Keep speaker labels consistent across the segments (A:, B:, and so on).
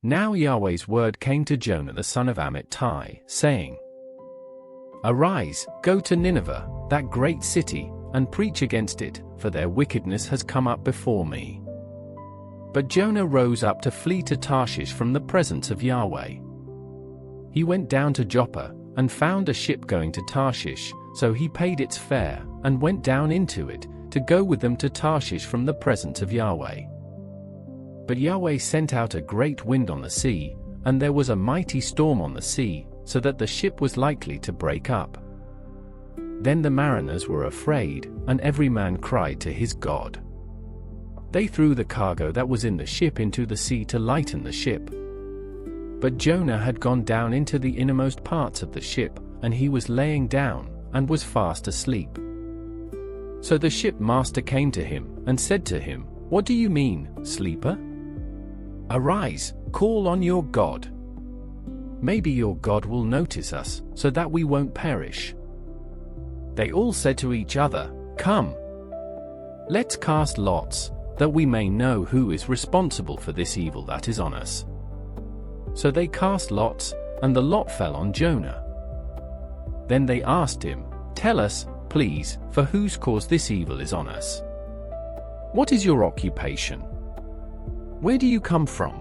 A: Now Yahweh's word came to Jonah the son of Amittai, saying, Arise, go to Nineveh, that great city, and preach against it, for their wickedness has come up before me. But Jonah rose up to flee to Tarshish from the presence of Yahweh. He went down to Joppa, and found a ship going to Tarshish, so he paid its fare, and went down into it, to go with them to Tarshish from the presence of Yahweh. But Yahweh sent out a great wind on the sea, and there was a mighty storm on the sea, so that the ship was likely to break up. Then the mariners were afraid, and every man cried to his God. They threw the cargo that was in the ship into the sea to lighten the ship. But Jonah had gone down into the innermost parts of the ship, and he was laying down, and was fast asleep. So the shipmaster came to him, and said to him, What do you mean, sleeper? Arise, call on your God. Maybe your God will notice us, so that we won't perish. They all said to each other, Come, let's cast lots, that we may know who is responsible for this evil that is on us. So they cast lots, and the lot fell on Jonah. Then they asked him, Tell us, please, for whose cause this evil is on us. What is your occupation? Where do you come from?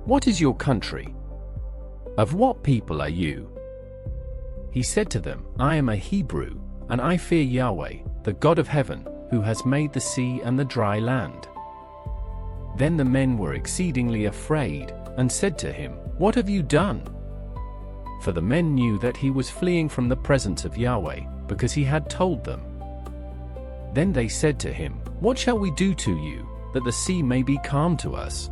A: What is your country? Of what people are you? He said to them, I am a Hebrew, and I fear Yahweh, the God of heaven, who has made the sea and the dry land. Then the men were exceedingly afraid, and said to him, What have you done? For the men knew that he was fleeing from the presence of Yahweh, because he had told them. Then they said to him, What shall we do to you, that the sea may be calm to us?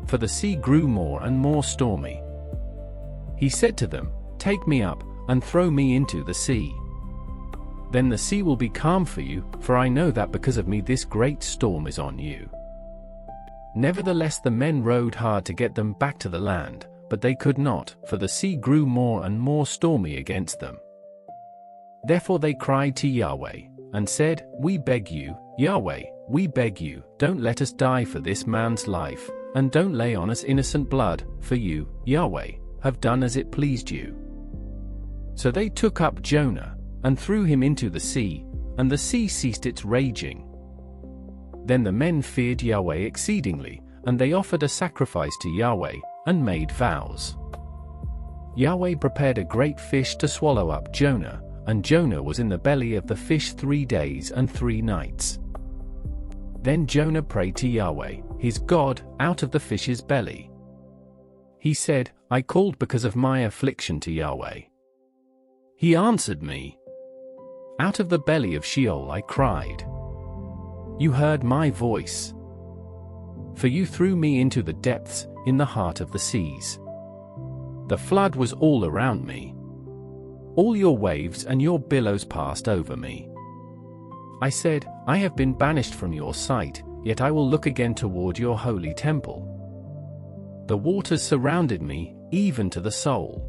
A: For the sea grew more and more stormy. He said to them, Take me up, and throw me into the sea. Then the sea will be calm for you, for I know that because of me this great storm is on you. Nevertheless the men rowed hard to get them back to the land, but they could not, for the sea grew more and more stormy against them. Therefore they cried to Yahweh, and said, We beg you, Yahweh, we beg you, don't let us die for this man's life, and don't lay on us innocent blood, for you, Yahweh, have done as it pleased you. So they took up Jonah, and threw him into the sea, and the sea ceased its raging. Then the men feared Yahweh exceedingly, and they offered a sacrifice to Yahweh, and made vows. Yahweh prepared a great fish to swallow up Jonah, and Jonah was in the belly of the fish 3 days and 3 nights. Then Jonah prayed to Yahweh, his God, out of the fish's belly. He said, I called because of my affliction to Yahweh. He answered me. Out of the belly of Sheol I cried. You heard my voice. For you threw me into the depths, in the heart of the seas. The flood was all around me. All your waves and your billows passed over me. I said, I have been banished from your sight, yet I will look again toward your holy temple. The waters surrounded me, even to the soul.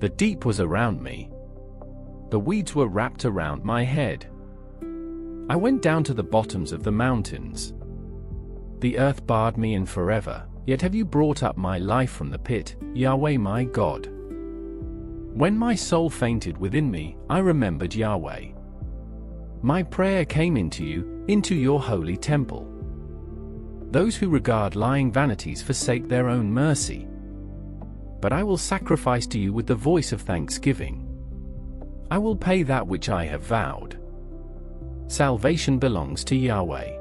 A: The deep was around me. The weeds were wrapped around my head. I went down to the bottoms of the mountains. The earth barred me in forever, yet have you brought up my life from the pit, Yahweh my God. When my soul fainted within me, I remembered Yahweh. My prayer came into you, into your holy temple. Those who regard lying vanities forsake their own mercy. But I will sacrifice to you with the voice of thanksgiving. I will pay that which I have vowed. Salvation belongs to Yahweh.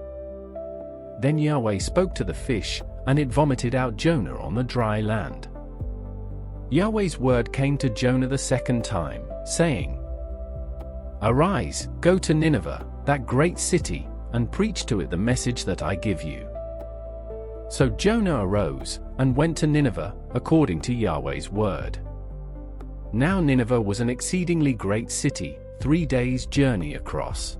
A: Then Yahweh spoke to the fish, and it vomited out Jonah on the dry land. Yahweh's word came to Jonah the second time, saying, Arise, go to Nineveh, that great city, and preach to it the message that I give you. So Jonah arose, and went to Nineveh, according to Yahweh's word. Now Nineveh was an exceedingly great city, 3 days' journey across.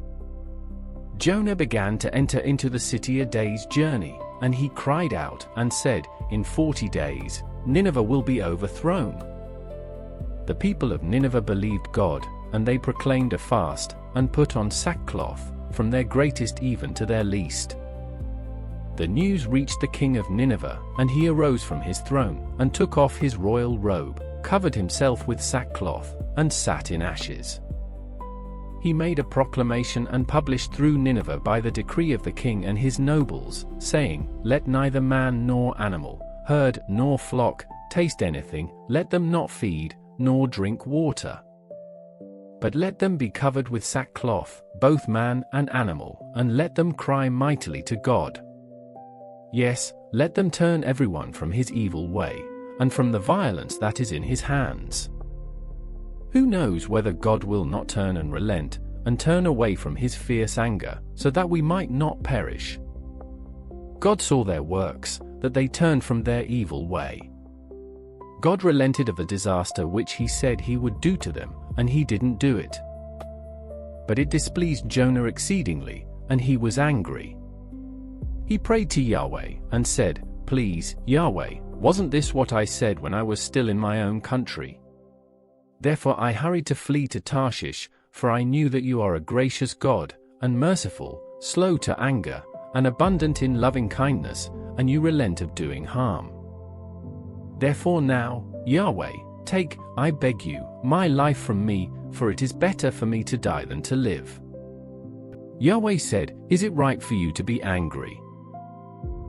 A: Jonah began to enter into the city a day's journey, and he cried out, and said, In 40 days, Nineveh will be overthrown. The people of Nineveh believed God, and they proclaimed a fast, and put on sackcloth, from their greatest even to their least. The news reached the king of Nineveh, and he arose from his throne, and took off his royal robe, covered himself with sackcloth, and sat in ashes. He made a proclamation and published through Nineveh by the decree of the king and his nobles, saying, Let neither man nor animal, herd nor flock, taste anything, let them not feed, nor drink water. But let them be covered with sackcloth, both man and animal, and let them cry mightily to God. Yes, let them turn everyone from his evil way, and from the violence that is in his hands. Who knows whether God will not turn and relent, and turn away from his fierce anger, so that we might not perish? God saw their works, that they turned from their evil way. God relented of the disaster which he said he would do to them, and he didn't do it. But it displeased Jonah exceedingly, and he was angry. He prayed to Yahweh, and said, Please, Yahweh, wasn't this what I said when I was still in my own country? Therefore I hurried to flee to Tarshish, for I knew that you are a gracious God, and merciful, slow to anger, and abundant in loving kindness, and you relent of doing harm. Therefore now, Yahweh, take, I beg you, my life from me, for it is better for me to die than to live. Yahweh said, Is it right for you to be angry?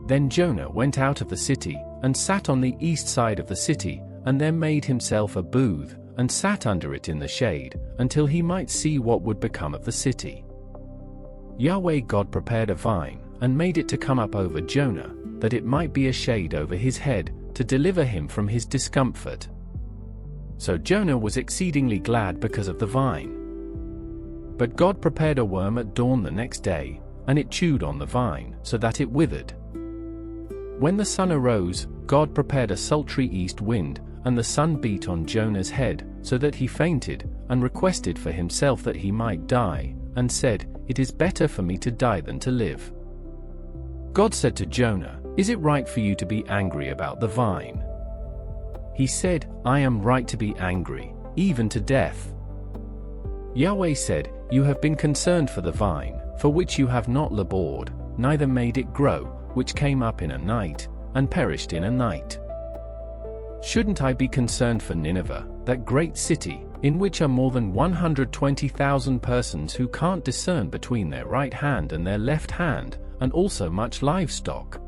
A: Then Jonah went out of the city, and sat on the east side of the city, and there made himself a booth, and sat under it in the shade, until he might see what would become of the city. Yahweh God prepared a vine, and made it to come up over Jonah, that it might be a shade over his head, to deliver him from his discomfort. So Jonah was exceedingly glad because of the vine. But God prepared a worm at dawn the next day, and it chewed on the vine, so that it withered. When the sun arose, God prepared a sultry east wind, and the sun beat on Jonah's head, so that he fainted, and requested for himself that he might die, and said, It is better for me to die than to live. God said to Jonah, Is it right for you to be angry about the vine? He said, I am right to be angry, even to death. Yahweh said, You have been concerned for the vine, for which you have not labored, neither made it grow, which came up in a night, and perished in a night. Shouldn't I be concerned for Nineveh, that great city, in which are more than 120,000 persons who can't discern between their right hand and their left hand, and also much livestock?